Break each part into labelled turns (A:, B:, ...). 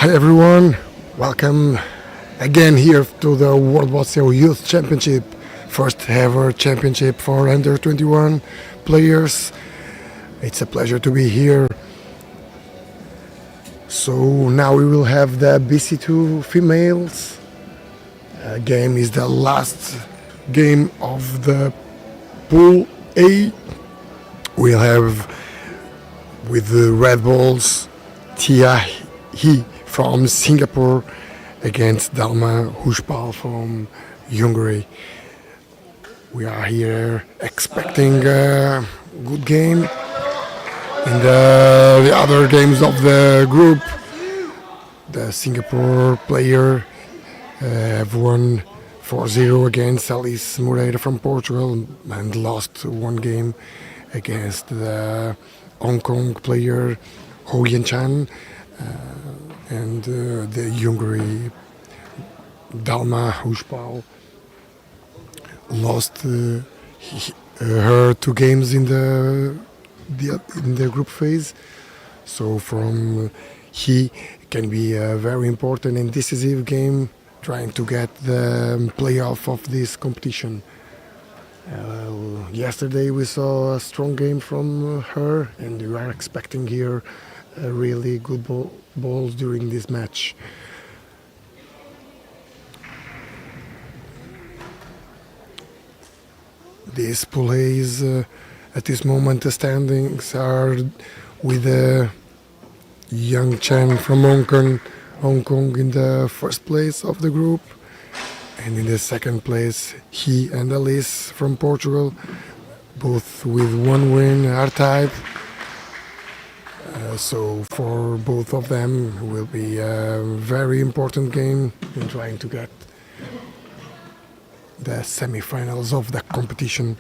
A: Hi everyone, welcome again here to the World Boxing Youth Championship, first ever championship for under 21 players. It's a pleasure to be here. So now we will have the BC2 females. Game is the last game of the Pool A. We'll have with the Red Bulls Tia He from Singapore against Dalma Ujpal from Hungary. We are here expecting a good game. In the other games of the group, the Singapore player have won 4-0 against Alice Moreira from Portugal and lost one game against the Hong Kong player Ho Yen Chan and the Hungary Dalma Ujpal lost her two games in the group phase. So from he can be a very important and decisive game trying to get the playoff of this competition. Yesterday we saw a strong game from her, and we are expecting here really good balls during this match. This pool is at this moment the standings are with Yang Chen from Hong Kong in the first place of the group, and in the second place he and Alice from Portugal, both with one win, are tied. So for both of them will be a very important game in trying to get the semi-finals of the competition.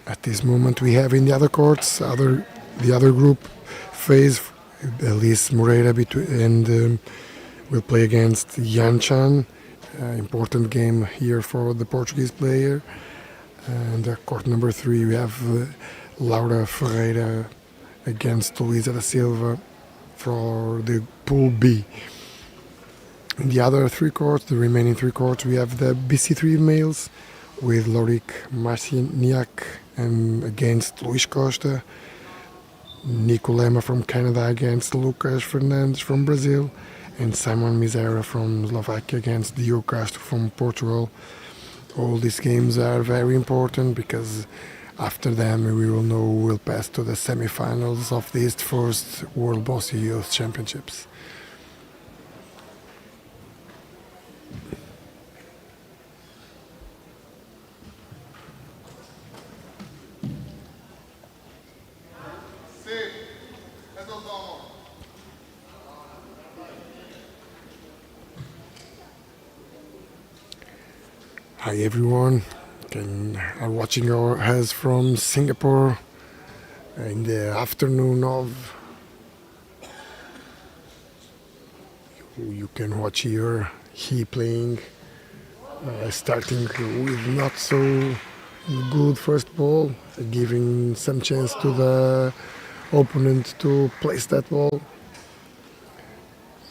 A: At this moment we have in the other courts, the other group phase, Alice Moreira and will play against Yan Chan. Important game here for the Portuguese player. And court number 3 we have Laura Ferreira against Luisa da Silva for the Pool B. In the other three courts, the remaining three courts, we have the BC3 males with Lorik Marciniak and against Luis Costa, Nico Lema from Canada against Lucas Fernandes from Brazil, and Simon Misera from Slovakia against Diogo Castro from Portugal. All these games are very important because after them we will know who will pass to the semi-finals of these first World Boxing Youth Championships. Hi everyone, are watching us from Singapore in the afternoon of. You can watch here he playing, starting with not so good first ball, giving some chance to the opponent to place that ball.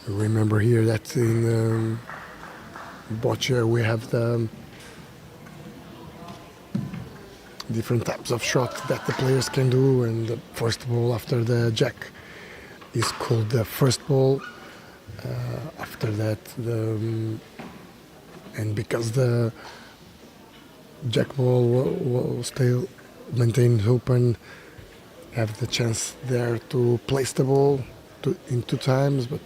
A: Remember here that in boccia we have the different types of shots that the players can do, and the first ball after the jack is called the first ball. After that, and because the jack ball will still maintained open, have the chance there to place the ball in 2 times, but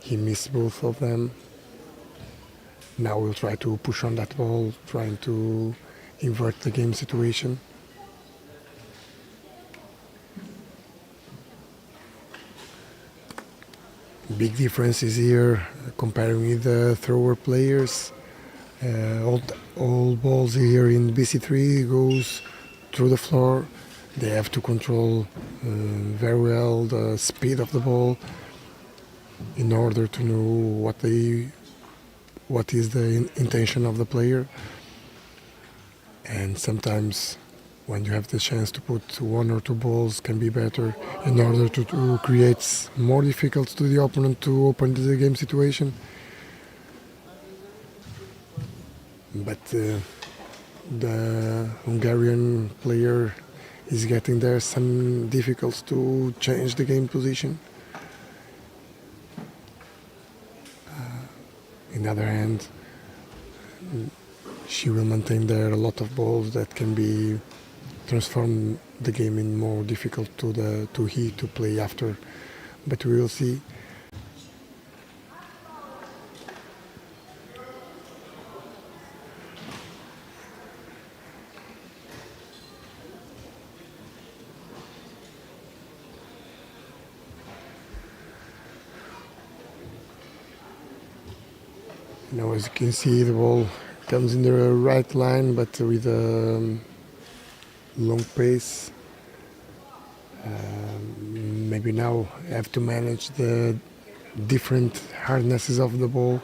A: he missed both of them. Now we'll try to push on that ball, trying to invert the game situation. Big difference is here comparing with the thrower players. All balls here in BC3 goes through the floor. They have to control very well the speed of the ball in order to know what is the intention of the player. And sometimes when you have the chance to put one or two balls can be better in order to create more difficult to the opponent to open the game situation. But the Hungarian player is getting there some difficulties to change the game position. On the other hand, she will maintain there a lot of balls that can be transform the game in more difficult to he to play after. But we will see. Now, as you can see, the ball comes in the right line, but with a long pace. Maybe now I have to manage the different hardnesses of the ball.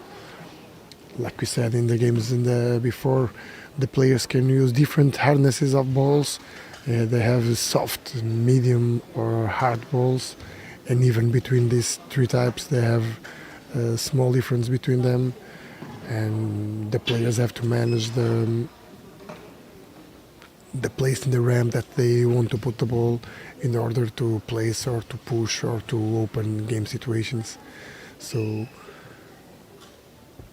A: Like we said in the games before, the players can use different hardnesses of balls. They have soft, medium, or hard balls, and even between these three types, they have a small difference between them. And the players have to manage the place in the ramp that they want to put the ball in order to place or to push or to open game situations. So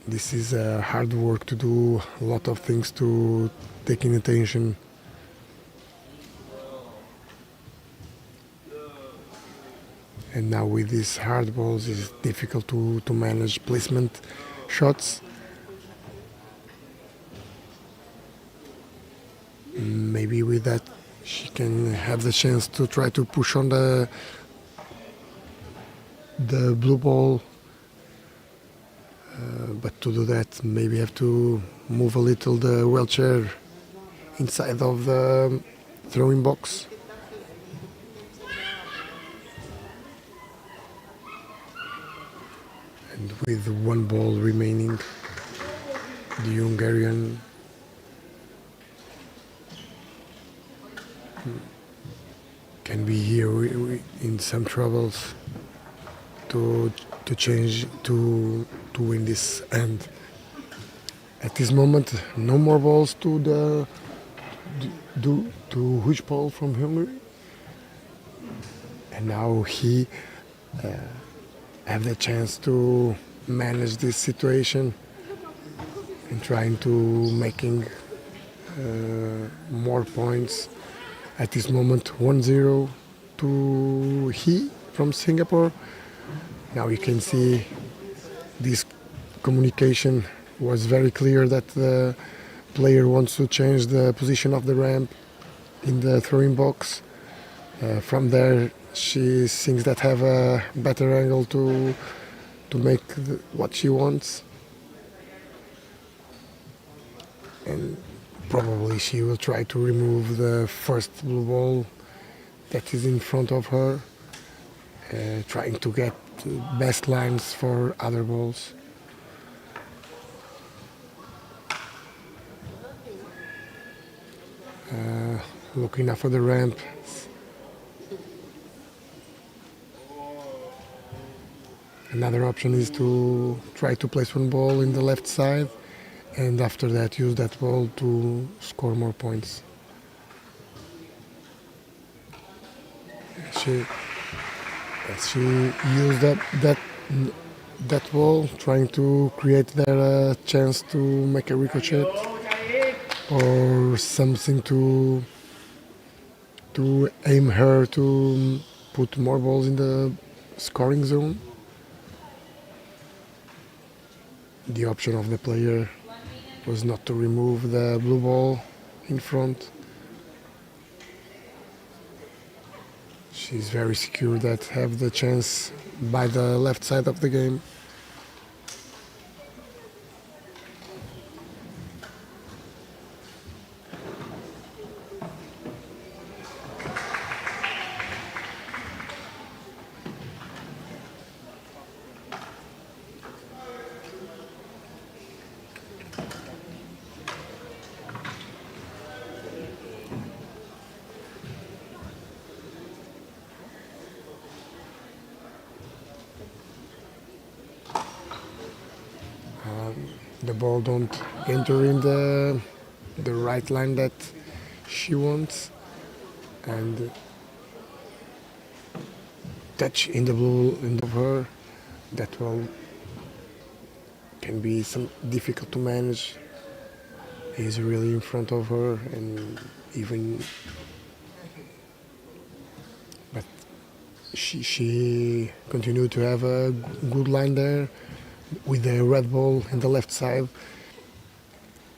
A: this is hard work to do, a lot of things to take in attention. And now with these hard balls, it's difficult to manage placement shots. Maybe with that she can have the chance to try to push on the blue ball, but to do that maybe have to move a little the wheelchair inside of the throwing box. And with one ball remaining, the Hungarian can be here in some troubles to change to win this end. At this moment, no more balls to Ujpal from Hungary, and now he have the chance to manage this situation and trying to making more points. At this moment, 1-0 to he from Singapore. Now you can see this communication was very clear that the player wants to change the position of the ramp in the throwing box. From there, she thinks that have a better angle to make what she wants. And probably she will try to remove the first blue ball that is in front of her, trying to get best lines for other balls. Looking up for the ramp. Another option is to try to place one ball in the left side, and after that use that ball to score more points. She used that ball, trying to create there a chance to make a ricochet or something to aim her to put more balls in the scoring zone. The option of the player was not to remove the blue ball in front. She's very secure that have the chance by the left side of the game. the ball don't enter in the right line that she wants, and touch in the blue of her that will can be some difficult to manage. He's really in front of her, and even but she continued to have a good line there with the red ball in the left side.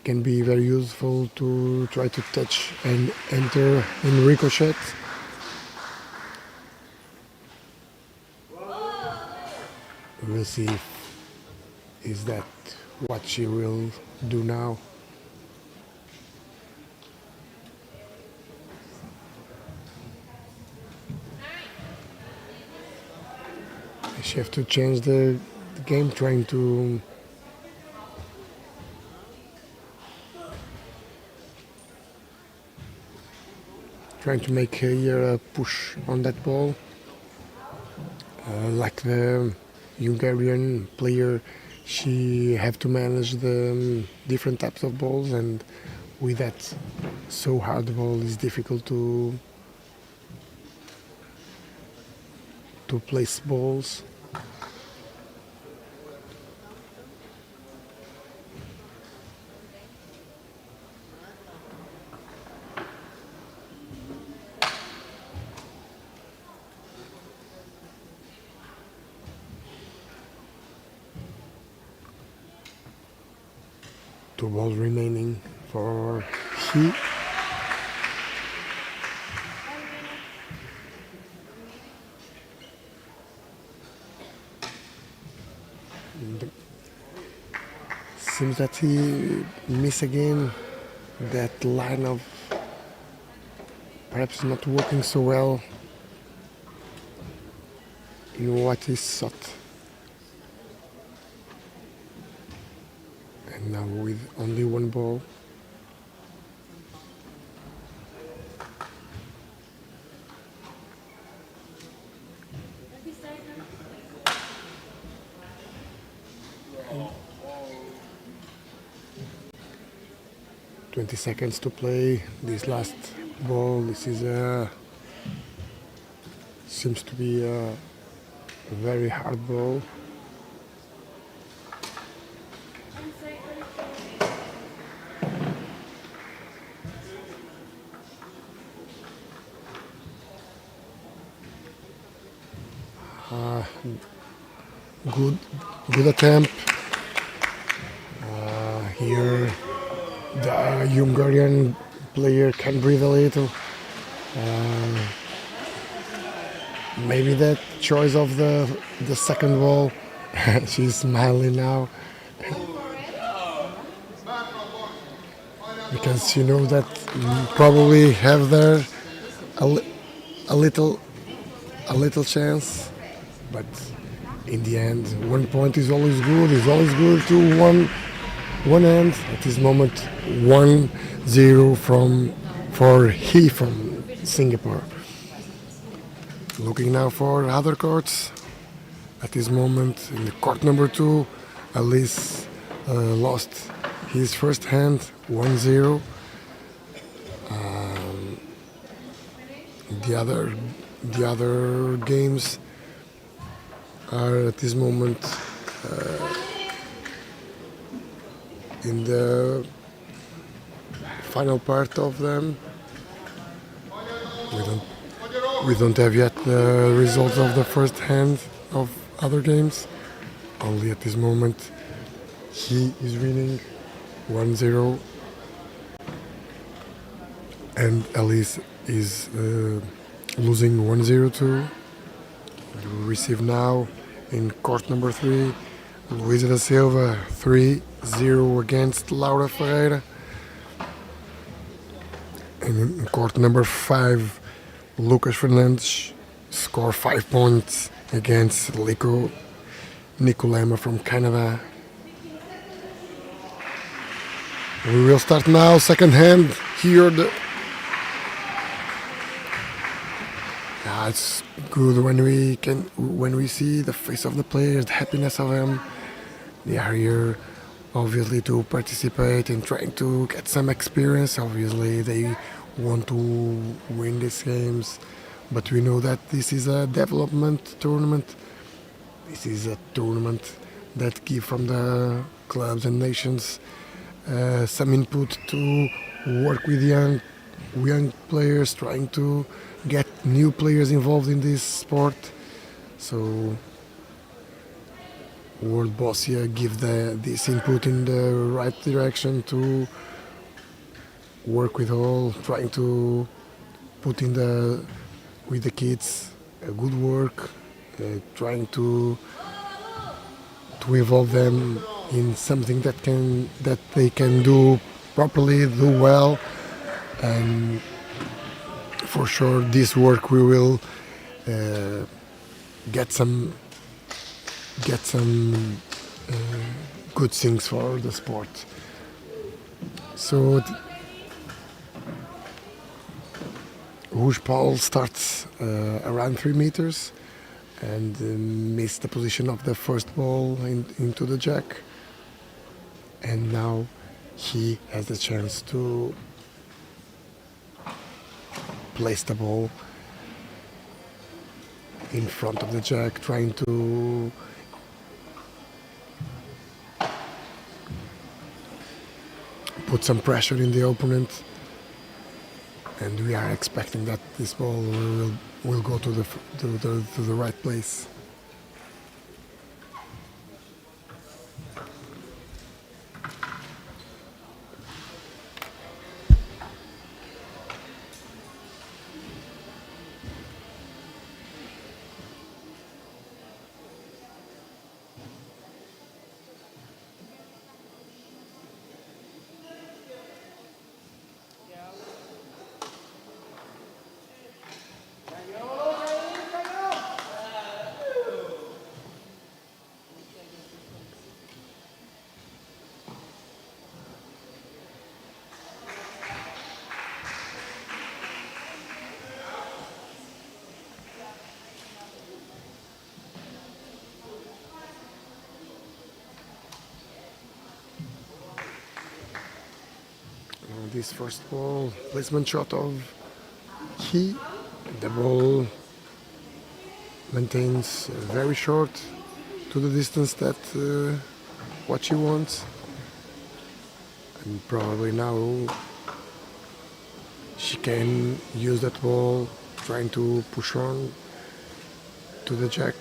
A: Can be very useful to try to touch and enter in ricochet. We'll see if is that what she will do now. She have to change the game, trying to make here a push on that ball. Like the Hungarian player, she have to manage the different types of balls, and with that so hard ball is difficult to place balls. Two balls remaining for he. Seems that he missed again. That line of perhaps not working so well in what he sought. And now with only one ball. Seconds to play this last ball. This is seems to be a very hard ball. Good attempt. Here the Hungarian player can breathe a little. Maybe that choice of the second ball. She's smiling now because she knows that probably have there a little chance, but in the end, 1 point is always good. It's always good to one end. At this moment, 1-0 for he from Singapore. Looking now for other courts. At this moment, in the court number 2, Alice lost his first hand, 1-0. The other games are at this moment in the final part of them. We don't have yet the results of the first hand of other games. Only at this moment he is winning 1-0 and Alice is losing 1-0 too. We receive now in court number 3 Luisa da Silva 3-0 against Laura Ferreira. And in court number 5 Lucas Fernandes scored 5 points against Nicolema from Canada. We will start now, second hand. Here it's good when we see the face of the players, the happiness of them. They are here obviously to participate and trying to get some experience. Obviously they want to win these games, but we know that this is a development tournament. This is a tournament that give from the clubs and nations some input to work with young players, trying to get new players involved in this sport. So World Bossia give this input in the right direction to work with all, trying to put in with the kids a good work, trying to involve them in something that they can do properly, do well, and for sure this work we will uh, get some uh, good things for the sport. So Ujpal starts around 3 meters and missed the position of the first ball into the jack, and now he has the chance to place the ball in front of the jack, trying to put some pressure in the opponent, and we are expecting that this ball will go to the right place. This first ball placement shot of he, the ball maintains very short to the distance that what she wants, and probably now she can use that ball trying to push on to the jack.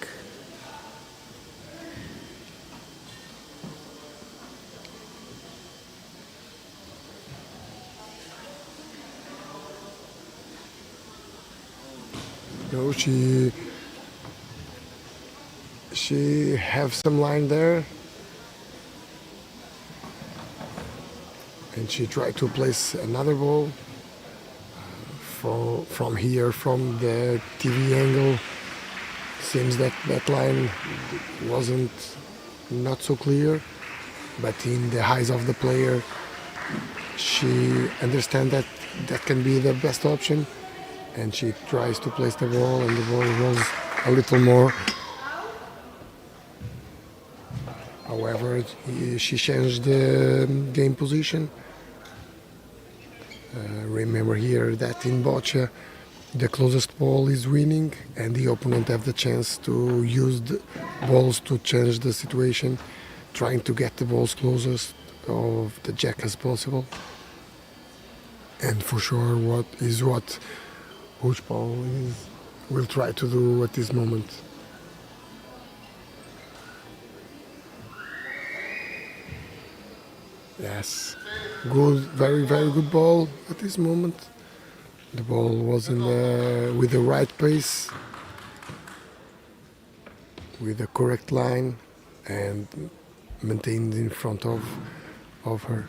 A: No, she have some line there, and she tried to place another ball from here, from the TV angle. Seems that that line wasn't not so clear, but in the eyes of the player, she understands that that can be the best option, and she tries to place the ball, and the ball rolls a little more. However, she changed the game position. Remember here that in boccia, the closest ball is winning, and the opponent have the chance to use the balls to change the situation, trying to get the balls closest of the jack as possible. And for sure, what Ujpal will try to do at this moment. Yes, good, very, very good ball at this moment. The ball was with the right pace, with the correct line, and maintained in front of her.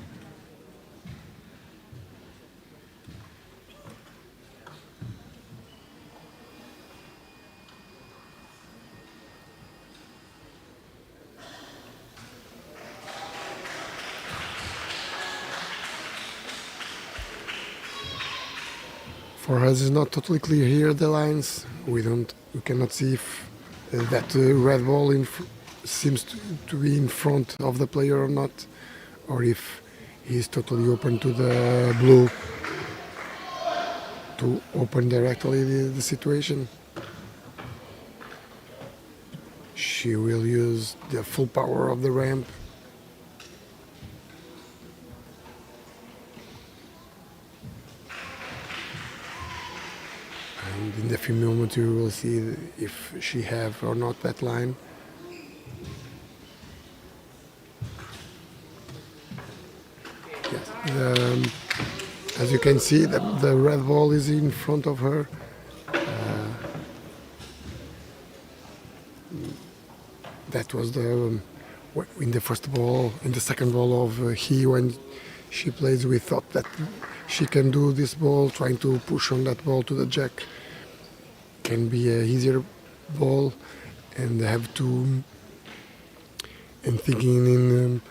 A: For us, it's not totally clear here the lines. We cannot see if that red ball seems to be in front of the player or not. or if he's totally open to the blue to open directly the situation. She will use the full power of the ramp. And in a few moments you will see if she have or not that line. Yes. As you can see, the red ball is in front of her. That was in the first ball, in the second ball of when she plays. We thought that she can do this ball, trying to push on that ball to the jack. Can be a easier ball, and have to and thinking in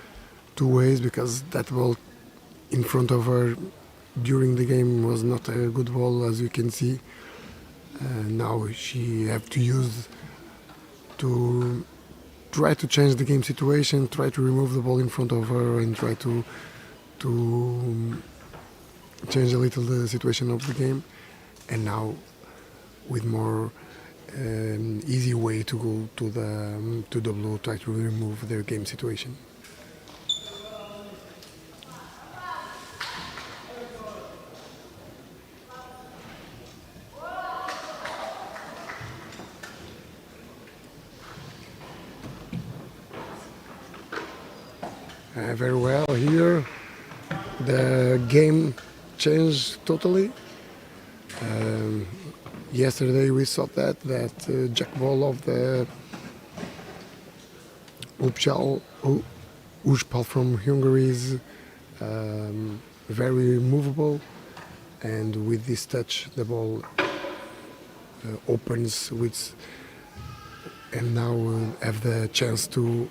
A: two ways, because that ball in front of her during the game was not a good ball, as you can see. Now she have to use to try to change the game situation, try to remove the ball in front of her, and try to change a little the situation of the game. And now with more easy way to go to the blue, try to remove their game situation. Very well here. The game changed totally. Yesterday we saw that jack ball of the Ujpal from Hungary is very movable, and with this touch the ball opens and now have the chance to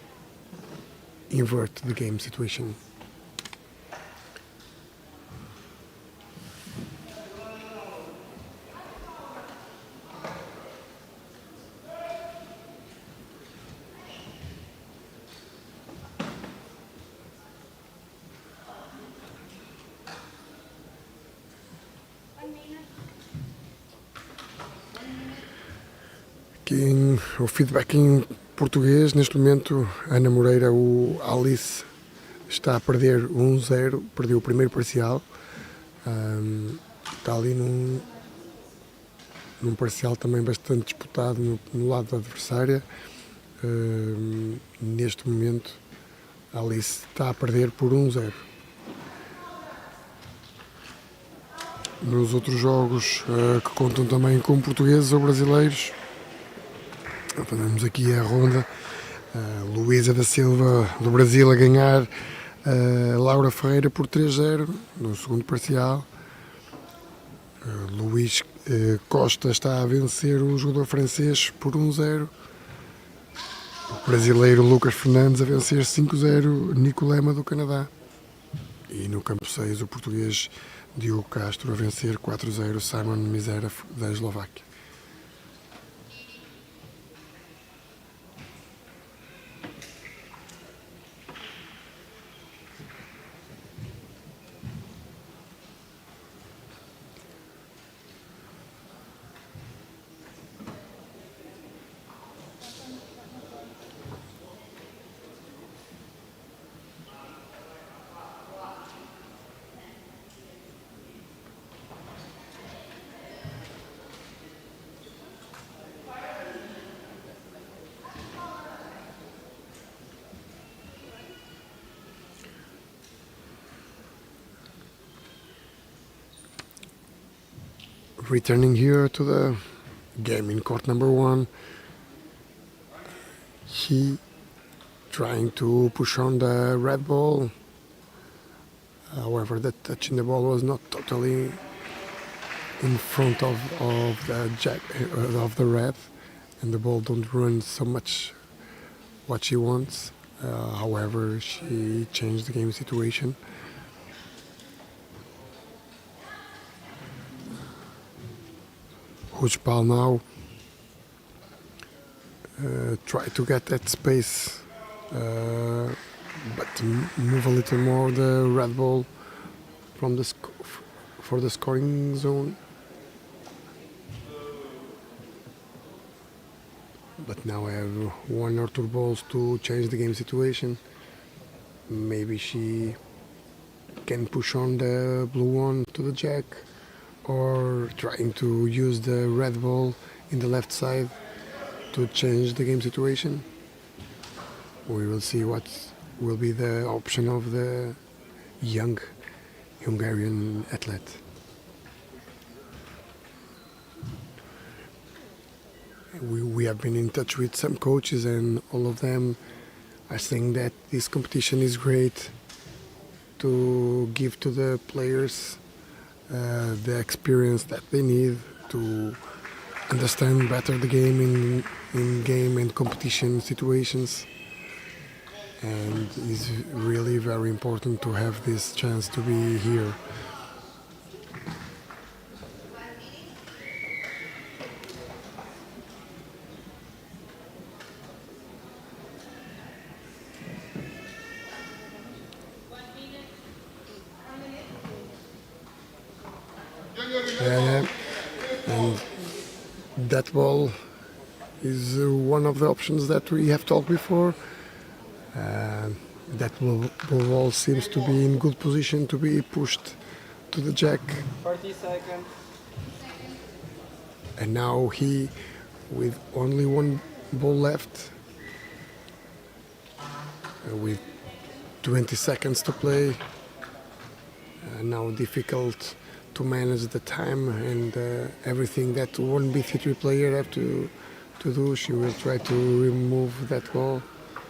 A: invert the game situation. Aqui o feedback em português, neste momento, Ana Moreira, o Alice está a perder 1-0, perdeu o primeiro parcial, está ali num parcial também bastante disputado no lado da adversária. Neste momento, a Alice está a perder por 1-0. Nos outros jogos que contam também com portugueses ou brasileiros, fazemos aqui a ronda. Luísa da Silva do Brasil a ganhar Laura Ferreira por 3-0 no segundo parcial. Luís Costa está a vencer o jogador francês por 1-0. O brasileiro Lucas Fernandes a vencer 5-0 Nicolema do Canadá. E no campo 6 o português Diogo Castro a vencer 4-0 Simon Misera da Eslováquia. Returning here to the game in court number 1, he trying to push on the red ball. However, the touch in the ball was not totally in front of the jack of the red, and the ball don't run so much what she wants. However, she changed the game situation. Ujpal now try to get that space but to move a little more the red ball from the for the scoring zone. But now I have one or two balls to change the game situation. Maybe she can push on the blue one to the jack, or trying to use the red ball in the left side to change the game situation. We will see what will be the option of the young Hungarian athlete. We have been in touch with some coaches, and all of them are saying that this competition is great to give to the players the experience that they need to understand better the game in game and competition situations. And it's really very important to have this chance to be here. And that ball is one of the options that we have talked before. That ball seems to be in good position to be pushed to the jack.
B: 40 seconds.
A: And now he, with only one ball left, with 20 seconds to play, now difficult to manage the time and everything that one B3 player have to do. She will try to remove that ball,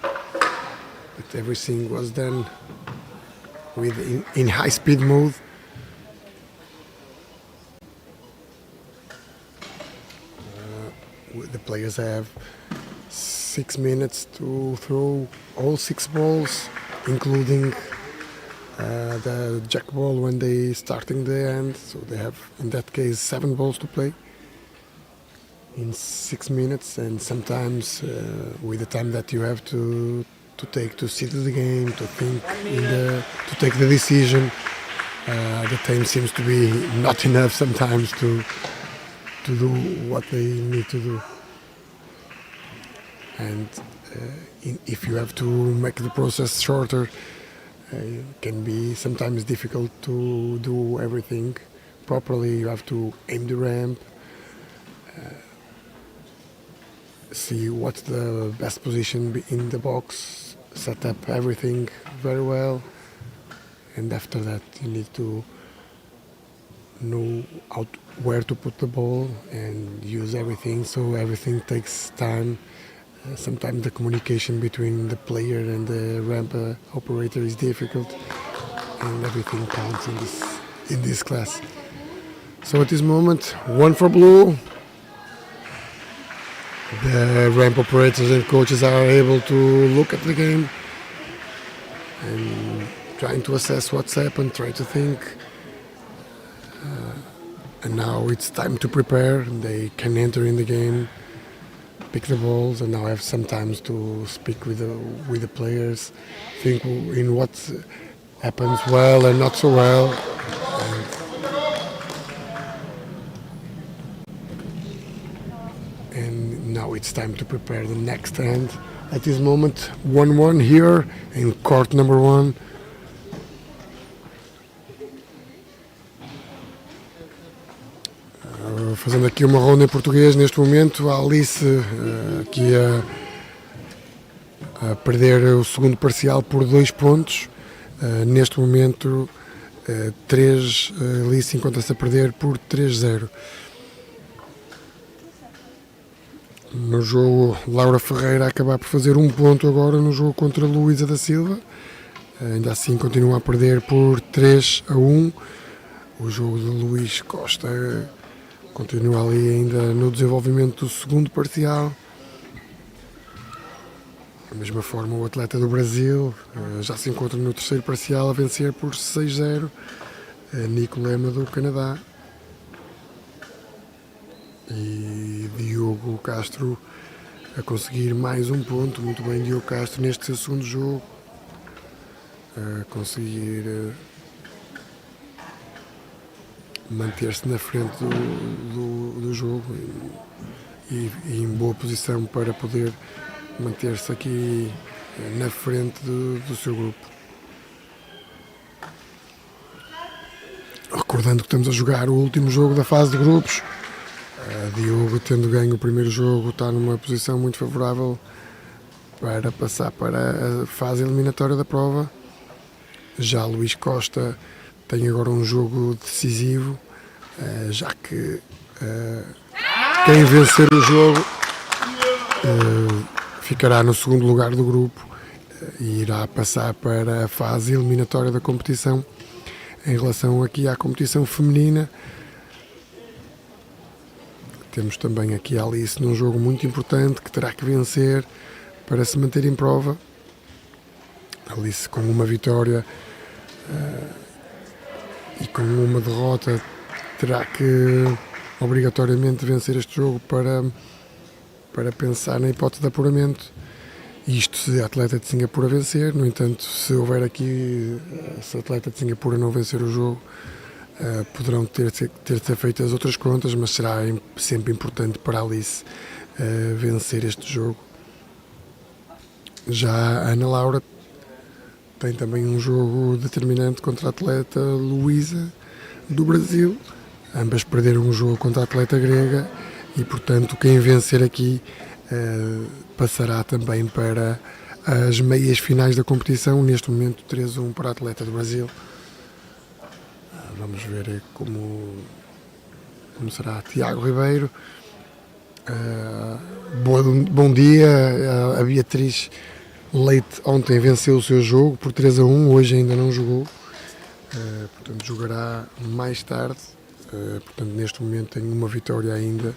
A: but everything was done with in high speed mode. The players have 6 minutes to throw all 6 balls, including the jack ball when they starting the end. So they have, in that case, 7 balls to play in 6 minutes. And sometimes with the time that you have to take to see the game, to think, to take the decision, the time seems to be not enough sometimes to do what they need to do. And if you have to make the process shorter, it can be sometimes difficult to do everything properly. You have to aim the ramp, see what's the best position in the box, set up everything very well, and after that you need to know where to put the ball and use everything, so everything takes time. Sometimes the communication between the player and the ramp operator is difficult, and everything counts in this class. So at this moment, 1 for blue. The ramp operators and coaches are able to look at the game and trying to assess what's happened, try to think. And now it's time to prepare. They can enter in the game, pick the balls, and now I have some time to speak with the players, think in what happens well and not so well. And now it's time to prepare the next hand. At this moment, 1-1 here in court number 1. Fazendo aqui uma ronda em português neste momento, a Alice aqui a perder o segundo parcial por 2 pontos. Neste momento 3, Alice encontra-se a perder por 3-0. No jogo, Laura Ferreira a acabar por fazer 1 ponto agora no jogo contra Luísa da Silva. Ainda assim continua a perder por 3-1. O jogo de Luís Costa continua ali ainda no desenvolvimento do segundo parcial. Da mesma forma, o atleta do Brasil já se encontra no terceiro parcial a vencer por 6-0. Nico Lema do Canadá. E Diogo Castro a conseguir mais 1 ponto. Muito bem, Diogo Castro neste seu segundo jogo. conseguir manter-se na frente do jogo e em boa posição para poder manter-se aqui na frente do seu grupo. Recordando que estamos a jogar o último jogo da fase de grupos, Diogo, tendo ganho o primeiro jogo, está numa posição muito favorável para passar para a fase eliminatória da prova. Já Luís Costa tem agora um jogo decisivo, já que quem vencer o jogo ficará no segundo lugar do grupo e irá passar para a fase eliminatória da competição. Em relação aqui à competição feminina, temos também aqui a Alice num jogo muito importante que terá que vencer para se manter em prova. Alice com uma vitória e com uma derrota terá que obrigatoriamente vencer este jogo para pensar na hipótese de apuramento. Isto se a atleta de Singapura vencer. No entanto, se houver aqui, se a atleta de Singapura não vencer o jogo, poderão ter de ser feitas outras contas, mas será sempre importante para a Alice vencer este jogo. Já a Ana Laura tem também um jogo determinante contra a atleta Luísa do Brasil. Ambas perderam um jogo contra a atleta grega e, portanto, quem vencer aqui passará também para as meias finais da competição. Neste momento 3-1 para a atleta do Brasil. Vamos ver como será. Tiago Ribeiro, bom dia. A Beatriz Leite ontem venceu o seu jogo por 3-1, hoje ainda não jogou, portanto jogará mais tarde. Portanto, neste momento tem uma vitória ainda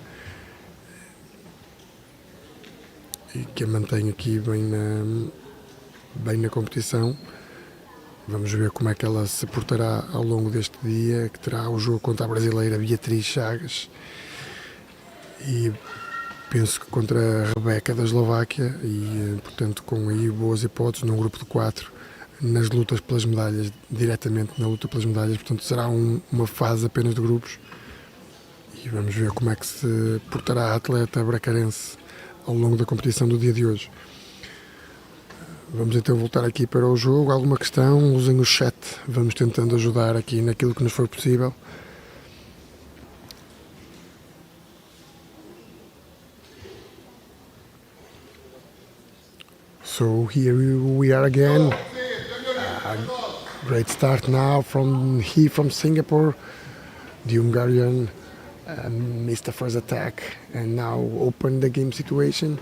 A: e que a mantém aqui bem na competição. Vamos ver como é que ela se portará ao longo deste dia, que terá o jogo contra a brasileira Beatriz Chagas e penso que contra a Rebeca da Eslováquia e, portanto, com aí boas hipóteses num grupo de 4 nas lutas pelas medalhas, diretamente na luta pelas medalhas. Portanto, será uma fase apenas de grupos e vamos ver como é que se portará a atleta bracarense ao longo da competição do dia de hoje. Vamos então voltar aqui para o jogo. Alguma questão? Usem o chat. Vamos tentando ajudar aqui naquilo que nos for possível. So here we are again. Great start now from Singapore. The Hungarian missed the first attack and now opened the game situation.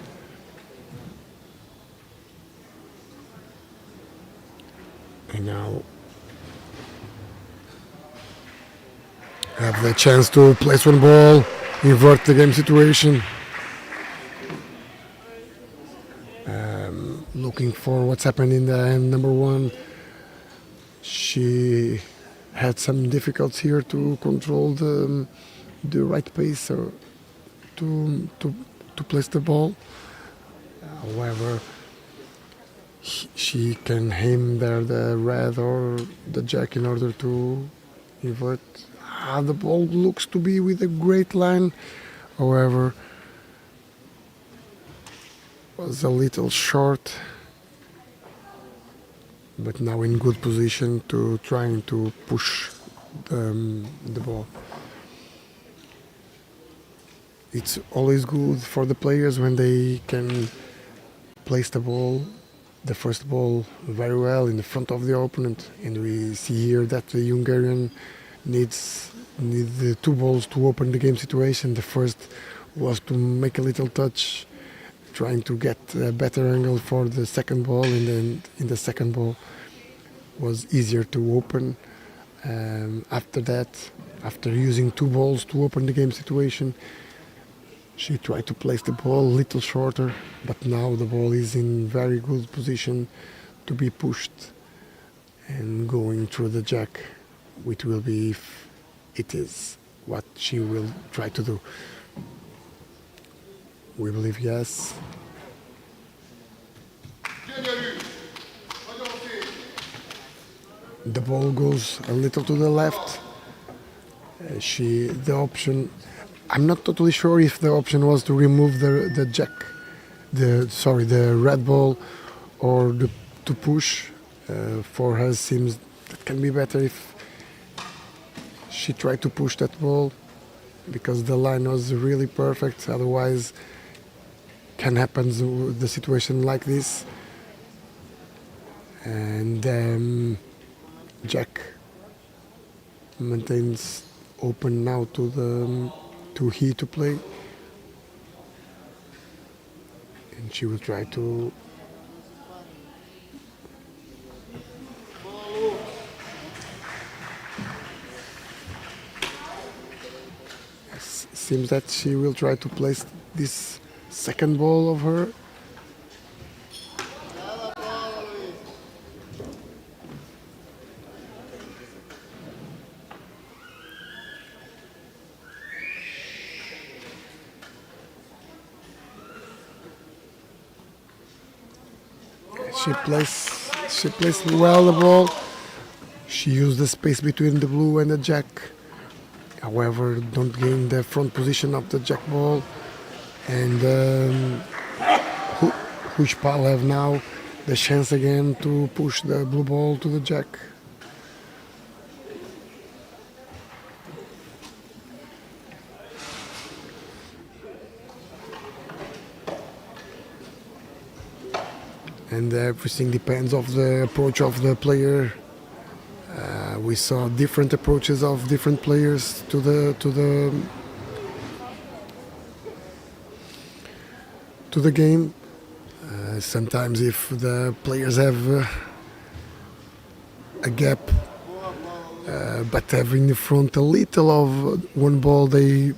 A: And now have the chance to place one ball, invert the game situation. Looking for what's happened in the end number one. She had some difficulties here to control the right pace or to place the ball. However, she can aim there the red or the jack in order to invert. The ball looks to be with a great line. However, was a little short, but now in good position to trying to push the ball. It's always good for the players when they can place the first ball very well in the front of the opponent, and we see here that the Hungarian needs the two balls to open the game situation. The first was to make a little touch, trying to get a better angle for the second ball, and then in the second ball was easier to open. After that, after using two balls to open the game situation, she tried to place the ball a little shorter, but now the ball is in very good position to be pushed and going through the jack, which will be, if it is what she will try to do. We believe yes. the ball goes a little to the left. The option, I'm not totally sure if the option was to remove the jack, the red ball, or to push. For her, seems that can be better if she tried to push that ball, because the line was really perfect. Otherwise, can happen the situation like this. And Jack maintains open now to he to play, and she will try to seems that she will try to place this second ball of her. She placed well the ball. She used the space between the blue and the jack. However, don't gain the front position of the jack ball. And Ujpal have now the chance again to push the blue ball to the jack. And everything depends of the approach of the player. We saw different approaches of different players to the game. Sometimes if the players have a gap, but have in the front a little of one ball, they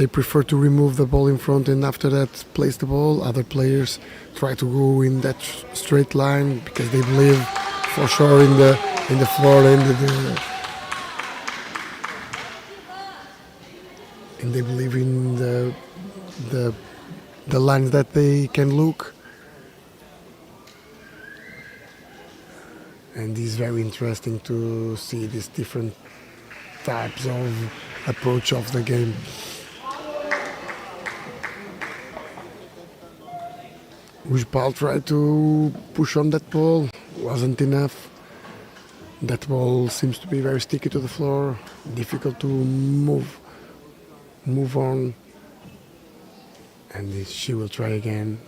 A: prefer to remove the ball in front and after that place the ball. Other players try to go in that straight line because they believe for sure in the floor and they believe in the lines that they can look. And it's very interesting to see these different types of approach of the game. Ujpal tried to push on that ball, wasn't enough. That ball seems to be very sticky to the floor, difficult to move on. And she will try again.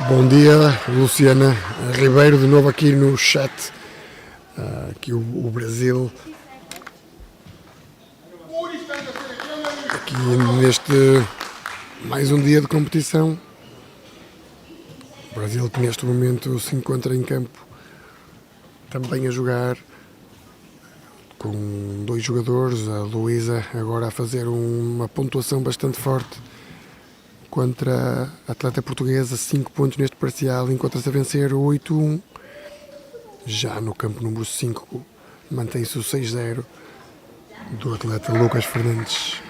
A: Bom dia, Luciana Ribeiro, de novo aqui no chat. Aqui o Brasil. Aqui neste mais um dia de competição. O Brasil que neste momento se encontra em campo também a jogar com dois jogadores, a Luísa agora a fazer uma pontuação bastante forte contra a atleta portuguesa, 5 pontos neste parcial, encontra-se a vencer 8-1. Já no campo número 5 mantém-se o 6-0 do atleta Lucas Fernandes.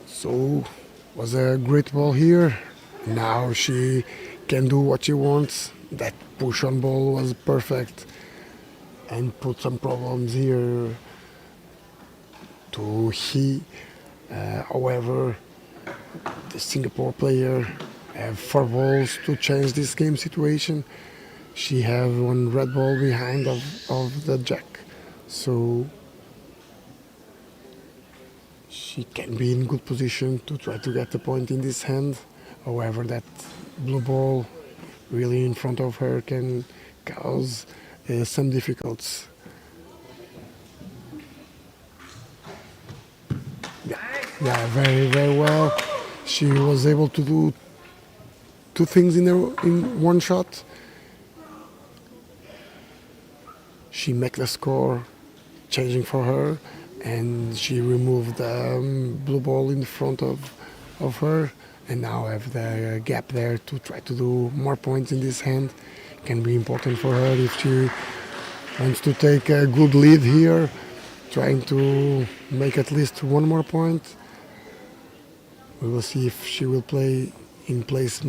A: So, was a great ball here. Now she can do what she wants. That push on ball was perfect and put some problems here to he. However, the Singapore player have 4 balls to change this game situation. She have one red ball behind of the jack, so she can be in good position to try to get the point in this hand. However, that blue ball really in front of her can cause some difficulties. Yeah, very, very well. She was able to do 2 things in one shot. She made the score changing for her, and she removed the blue ball in front of her, and now have the gap there to try to do more points in this hand. Can be important for her if she wants to take a good lead here, trying to make at least one more point. We will see if she will play in place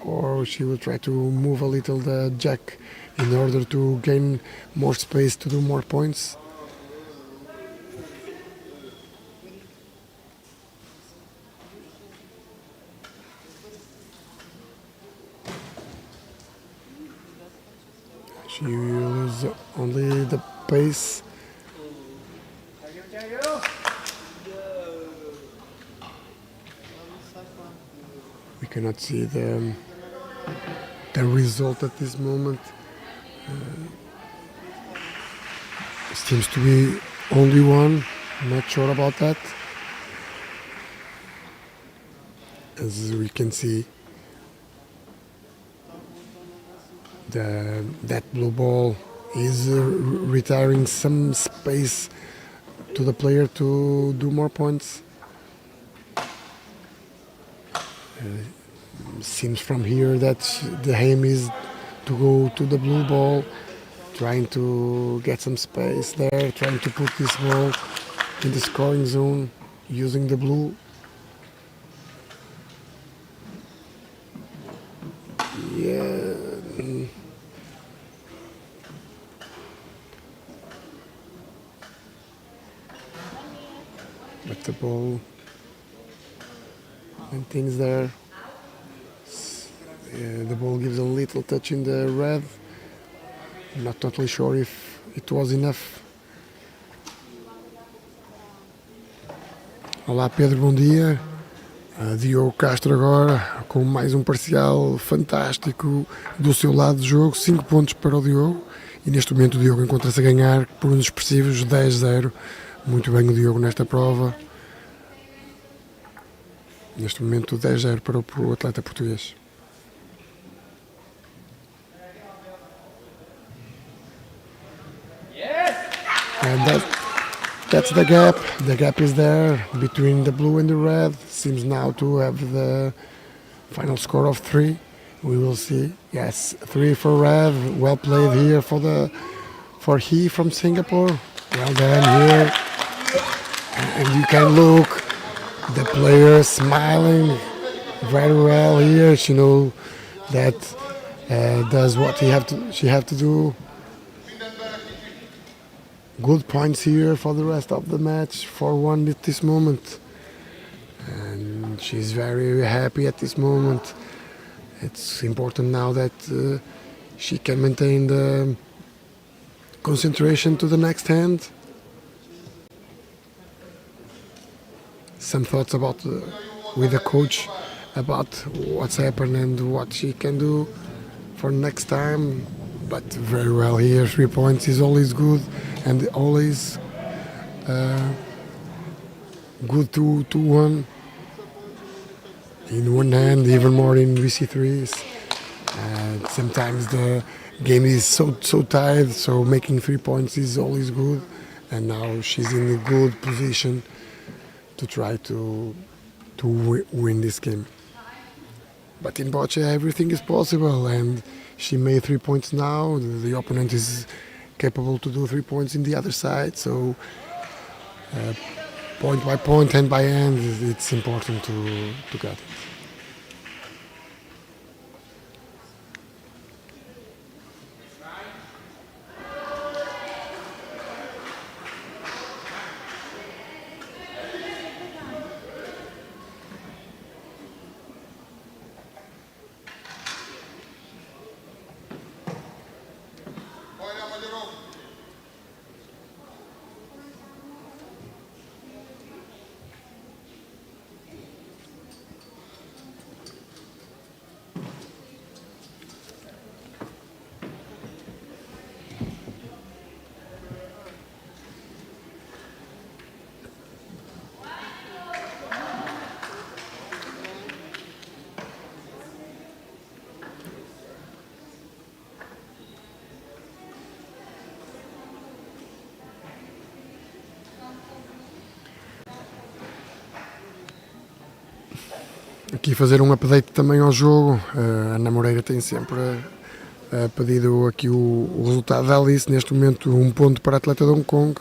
A: or she will try to move a little the jack in order to gain more space to do more points. She will lose only the pace. We cannot see the result at this moment. Seems to be only one. I'm not sure about that. As we can see, that blue ball is retiring some space to the player to do more points. Seems from here that the aim is to go to the blue ball, trying to get some space there, trying to put this ball in the scoring zone using the blue. Yeah. But the ball and things there. The ball gives a little touch in the red. I'm not totally sure if it was enough. Olá Pedro, bom dia. Diogo Castro agora com mais um parcial fantástico do seu lado do jogo, 5 pontos para o Diogo e neste momento o Diogo encontra-se a ganhar por uns expressivos 10-0. Muito bem o Diogo nesta prova. Neste momento 10-0 para o atleta português. And that's the gap. The gap is there between the blue and the red. Seems now to have the final score of 3. We will see. Yes, 3 for red. Well played here for he from Singapore. Well done here. And you can look the player smiling very well here. She knows that does what she have to do. Good points here for the rest of the match, 4-1 at this moment. And she's very happy at this moment. It's important now that she can maintain the concentration to the next hand. Some thoughts about with the coach about what's happened and what she can do for next time. But very well here, 3 points is always good and always good to 2-1 in one hand, even more in VC3s. Sometimes the game is so tight, so making 3 points is always good. And now she's in a good position to try to win this game. But in bocce everything is possible, and she made 3 points now. The opponent is capable to do 3 points in the other side, so point by point, hand by hand, it's important to get it. Aqui fazer um update também ao jogo. A Ana Moreira tem sempre pedido aqui o resultado da Alice. Neste momento 1 ponto para a atleta de Hong Kong.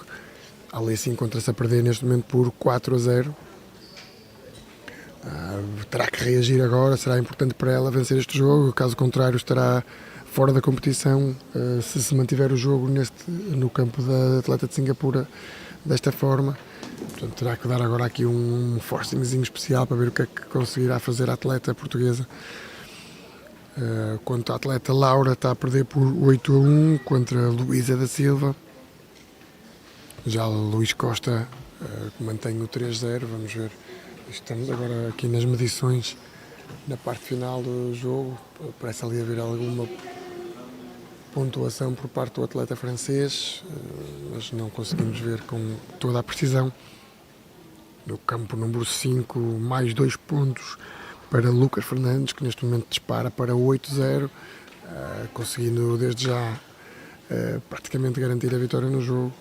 A: A Alice encontra-se a perder neste momento por 4-0. Terá que reagir agora, será importante para ela vencer este jogo, caso contrário estará fora da competição se mantiver o jogo no campo da atleta de Singapura desta forma. Portanto, terá que dar agora aqui um forcingzinho especial para ver o que é que conseguirá fazer a atleta portuguesa. Quanto à atleta Laura, está a perder por 8-1 contra Luísa da Silva. Já Luís Costa mantém o 3-0, vamos ver. Estamos agora aqui nas medições, na parte final do jogo. Parece ali haver alguma pontuação por parte do atleta francês, mas não conseguimos ver com toda a precisão. No campo número 5, mais 2 pontos para Lucas Fernandes, que neste momento dispara para 8-0, conseguindo desde já praticamente garantir a vitória no jogo.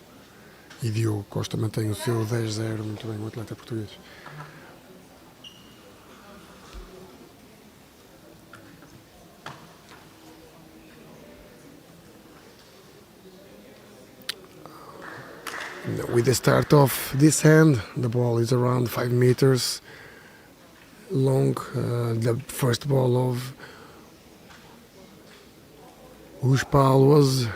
A: E Diogo Costa mantém o seu 10-0, muito bem, o atleta português. With the start of this hand, the ball is around 5 meters long. The first ball of Ujpal was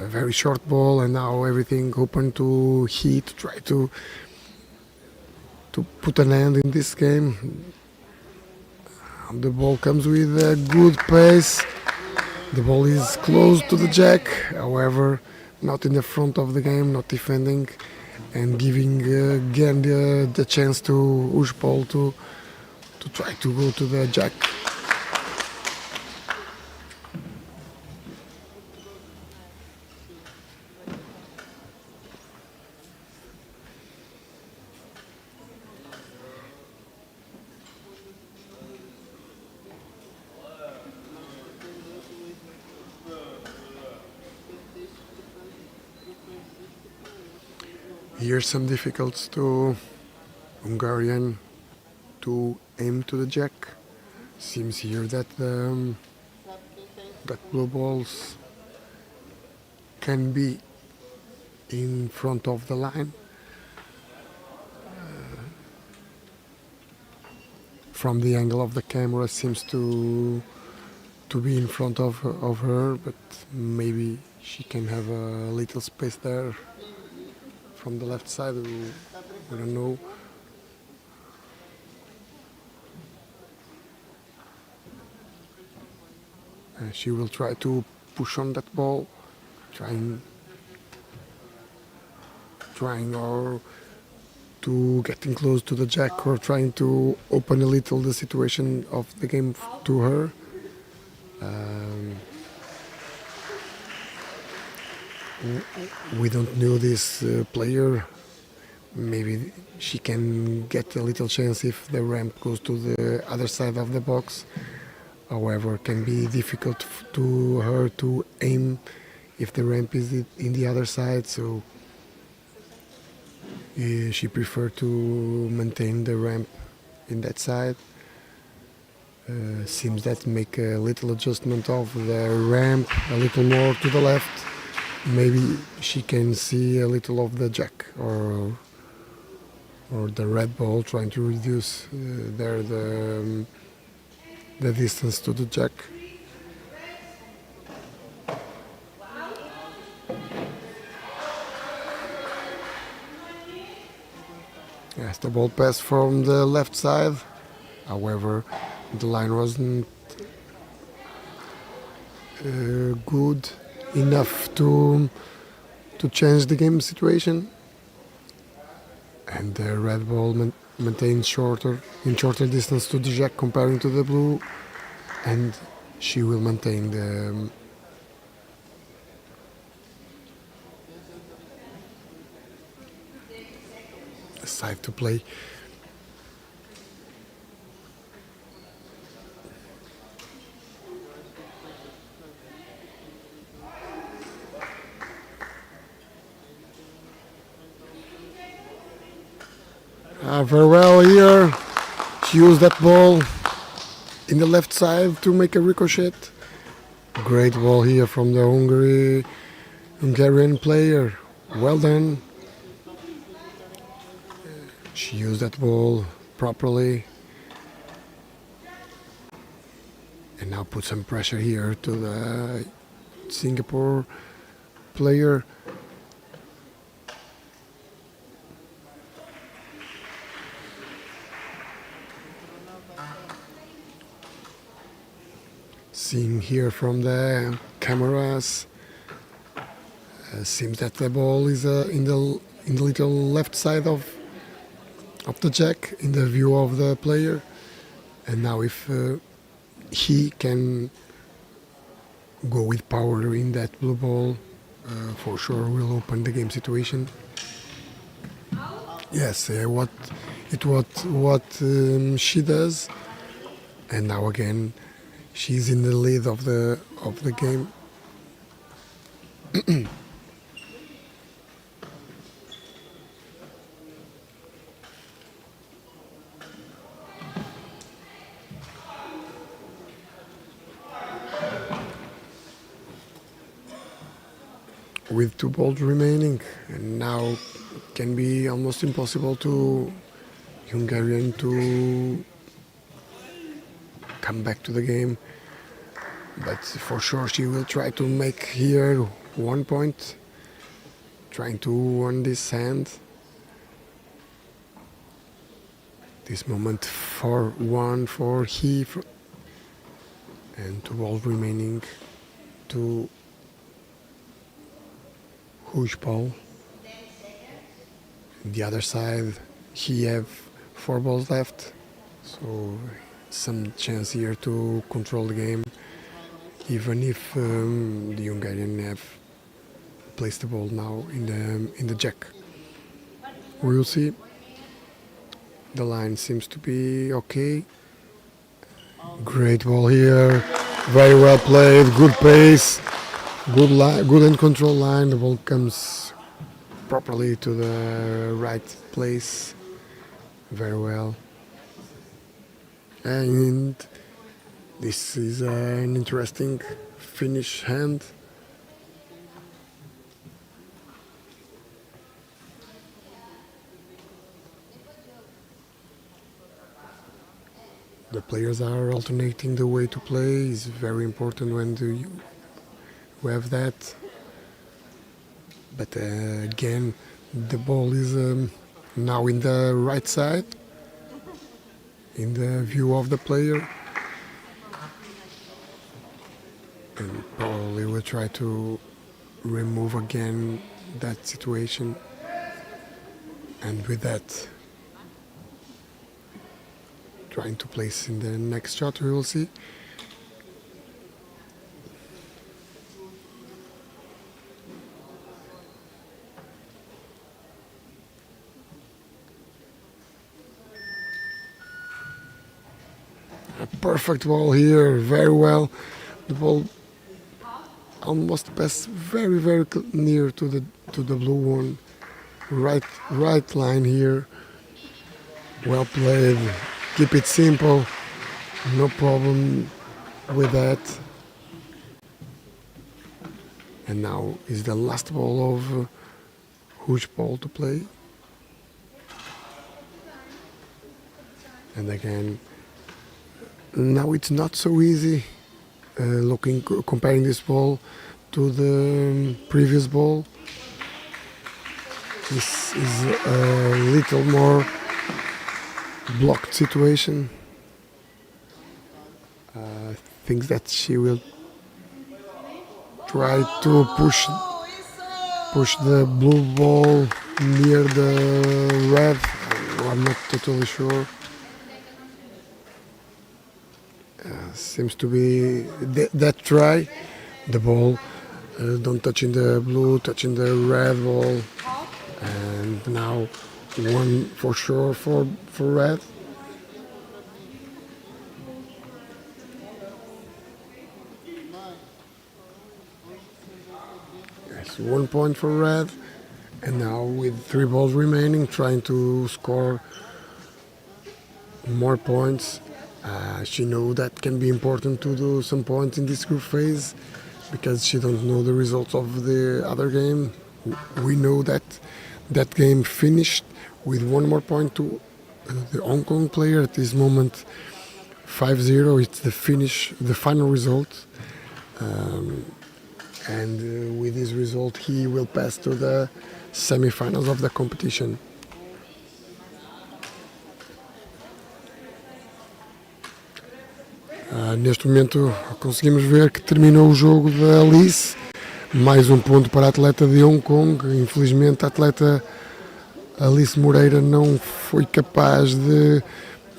A: a very short ball, and now everything open to he to try to put an end in this game. The ball comes with a good pace. The ball is close to the jack, however, not in the front of the game, not defending, and giving again the chance to Ujpal to try to go to the jack. Here's some difficulties to Hungarian to aim to the jack. Seems here that that blue balls can be in front of the line. From the angle of the camera, seems to be in front of her, but maybe she can have a little space there. From the left side, we don't know. She will try to push on that ball, trying or to getting close to the jack, or trying to open a little the situation of the game to her. We don't know this player. Maybe she can get a little chance if the ramp goes to the other side of the box. However, it can be difficult to her to aim if the ramp is in the other side, so she preferred to maintain the ramp in that side. Seems that make a little adjustment of the ramp a little more to the left. Maybe she can see a little of the jack or the red ball, trying to reduce there the distance to the jack. Yes, the ball passed from the left side. However, the line wasn't good enough to change the game situation, and the red ball maintains shorter distance to the jack comparing to the blue, and she will maintain the side to play. Very well here. She used that ball in the left side to make a ricochet. Great ball here from the Hungarian player. Well done. She used that ball properly. And now put some pressure here to the Singapore player. Seeing here from the cameras, seems that the ball is in the little left side of the jack in the view of the player. And now if he can go with power in that blue ball, for sure will open the game situation. Yes, what she does, and now again she's in the lead of the game. With 2 balls remaining, and now it can be almost impossible to Hungarian to come back to the game, but for sure she will try to make here 1 point, trying to win this hand. This moment 4-1 for he, and 2 balls remaining to Ujpal. On the other side, he have 4 balls left, so some chance here to control the game, even if the Hungarian have placed the ball now in the jack. We will see. The line seems to be okay. Great ball here, very well played, good pace. Good and control line. The ball comes properly to the right place. Very well. And this is an interesting finish hand. The players are alternating the way to play. It's very important when you have that, but again the ball is now in the right side in the view of the player, and probably will try to remove again that situation, and with that trying to place in the next shot. We will see. Perfect ball here, very well. The ball almost passed very near to the blue one. Right line here. Well played. Keep it simple. No problem with that. And now is the last ball of Ujpal to play. And again, now it's not so easy comparing this ball to the previous ball. This is a little more blocked situation. Thinks that she will try to push the blue ball near the red. I'm not totally sure. Seems to be that try. The ball don't touch in the blue, touching the red ball, and now 1 for sure for red. Yes, 1 point for red, and now with 3 balls remaining, trying to score more points. She knows that can be important to do some points in this group phase because she don't know the results of the other game. We know that that game finished with one more point to the Hong Kong player at this moment. 5-0, it's the final result. And with this result, he will pass to the semi-finals of the competition. Neste momento conseguimos ver que terminou o jogo da Alice, mais um ponto para a atleta de Hong Kong. Infelizmente a atleta Alice Moreira não foi capaz de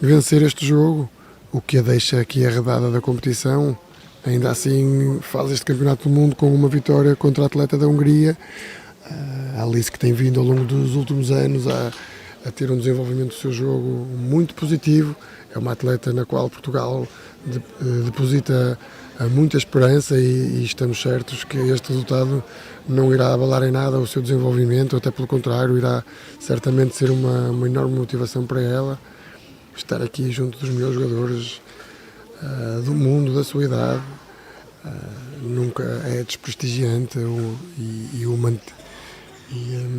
A: vencer este jogo, o que a deixa aqui arredada da competição. Ainda assim faz este campeonato do mundo com uma vitória contra a atleta da Hungria. A Alice, que tem vindo ao longo dos últimos anos a ter um desenvolvimento do seu jogo muito positivo, é uma atleta na qual Portugal deposita muita esperança e estamos certos que este resultado não irá abalar em nada o seu desenvolvimento, até pelo contrário, irá certamente ser uma enorme motivação para ela estar aqui junto dos melhores jogadores do mundo, da sua idade. Nunca é desprestigiante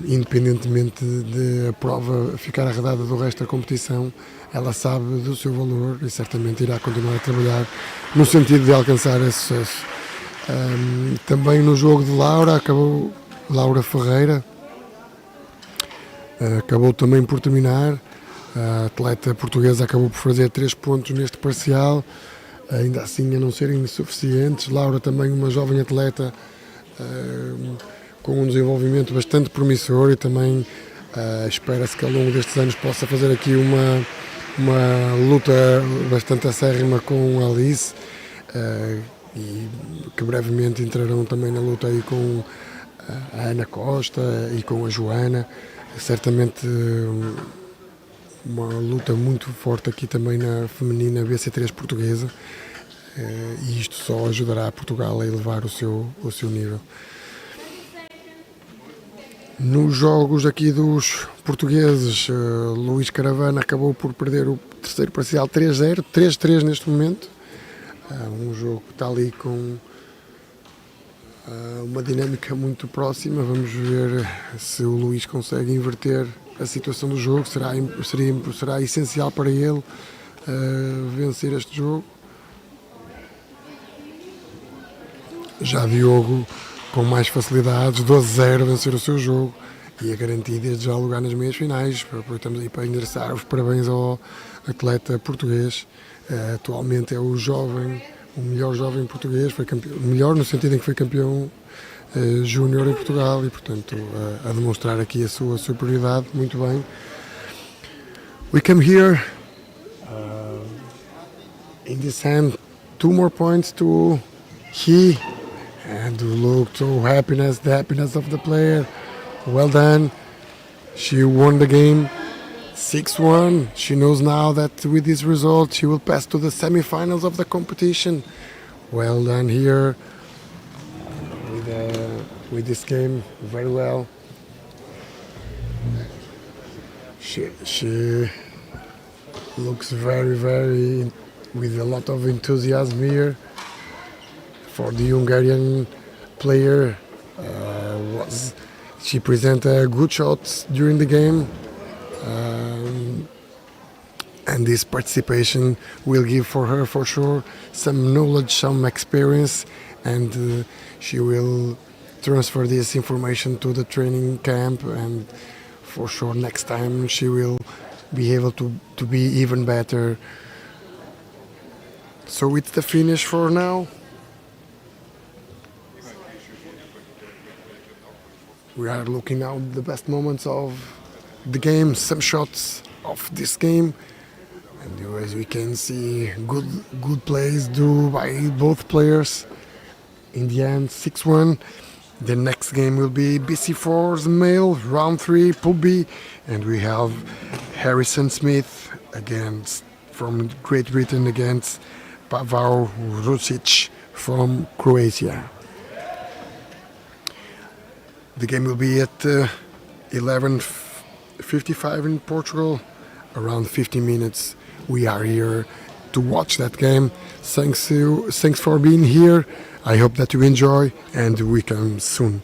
A: independentemente de a prova ficar arredada do resto da competição, ela sabe do seu valor e certamente irá continuar a trabalhar no sentido de alcançar esse sucesso. Também no jogo de Laura Ferreira acabou também por terminar. A atleta portuguesa acabou por fazer 3 pontos neste parcial, ainda assim a não serem suficientes. Laura também uma jovem atleta com um desenvolvimento bastante promissor e também espera-se que ao longo destes anos possa fazer aqui uma luta bastante acérrima com a Alice e que brevemente entrarão também na luta aí com a Ana Costa e com a Joana. Certamente uma luta muito forte aqui também na feminina BC3 portuguesa, e isto só ajudará Portugal a elevar o seu nível. Nos jogos aqui dos portugueses, Luís Caravana acabou por perder o terceiro parcial 3-0, 3-3 neste momento. Um jogo que está ali com uma dinâmica muito próxima. Vamos ver se o Luís consegue inverter a situação do jogo. Será essencial para ele vencer este jogo. Já Diogo, com mais facilidades, 12-0, vencer o seu jogo e a garantir desde já lugar nas meias finais. Aproveitamos aí para endereçar os parabéns ao atleta português. Atualmente é o melhor jovem português, foi campeão, melhor no sentido em que foi campeão júnior em Portugal e, portanto, a demonstrar aqui a sua superioridade. Muito bem. We come here in this hand, 2 more points to he. And look, the happiness of the player. Well done. She won the game 6-1. She knows now that with this result she will pass to the semi-finals of the competition. Well done here with this game. Very well. She looks very with a lot of enthusiasm here. For the Hungarian player, she presented good shots during the game, and this participation will give for her for sure some knowledge, some experience, and she will transfer this information to the training camp, and for sure next time she will be able to be even better. So it's the finish for now. We are looking now at the best moments of the game, some shots of this game, and as we can see, good plays do by both players. In the end, 6-1. The next game will be BC4's male, round 3, Pool B, and we have Harrison Smith from Great Britain against Pavel Rusic from Croatia. The game will be at 11:55 in Portugal, around 50 minutes. We are here to watch that game. Thanks for being here. I hope that you enjoy, and we come soon.